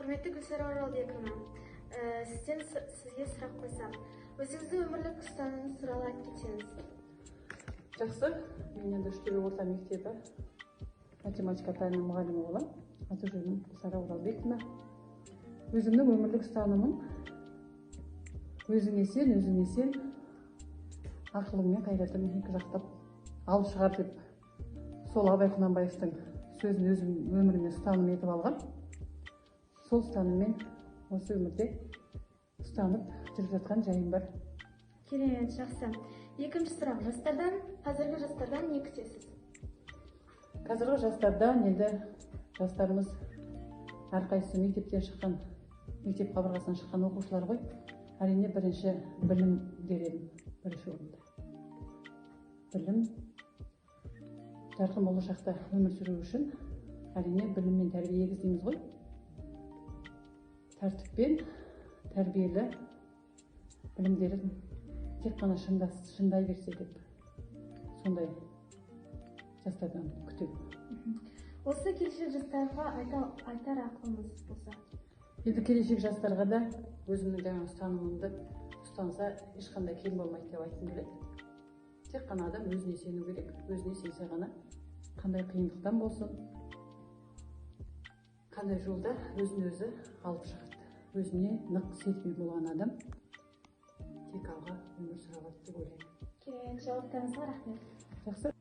Құрметті Гүлсара Оралбековна, сізге сұрақ қойсам, өзіңіздің өмірлік ұстанымыңыз туралы айтып кетсеңіз. Жақсы, мен енді Үштөбе орта мектебі математика пәнінің мұғалімі боламын. Аты-жөнім Гүлсара Оралбековна. Өзімнің өмірлік ұстанымым өзіңе сен, ақылың мен қайратың екі жақтап алып шығар деп, сол Абай Құнанбаевтың сөзін өзім өміріме ұстаным етіп алған. Сол ұстаныммен осы өмірде ұстанып жүріп жатқан жайым бар. Керемет, жақсы. Екінші сұрақ, қазіргі жастардан не күтесіз? Қазіргі жастардан енді жастарымыз әрқайсысы мектептен шыққан, мектеп қабырғасынан шыққан оқушылар ғой. Әрине бірінші білім беремін, бірінші орында. Білім жарқын болашақта өмір сүру үшін әрине білім мен тәрбие егіздейміз ғой. Тәртіппен тәрбиелі білімдерін тек қана шыңдай берсе деп, сондай жастардан күтемін. Осы келешек жастарға айтар ақылыңыз болса? Енді келешек жастарға да өзімнің жаңа ұстанымымды ұстанса ешқандай қиын болмайды деп айтқым келеді. Тек қана адам өзіне сену керек, өзіне сенсе ғана қандай қиындықтан болсын, қандай жолда өзін-өзі алып шығады. Өзіне нық сенімді болған адам тек алға өмір сүре алады деп ойлаймын. Керемет, жауаптарыңызға рахмет. Жақсы.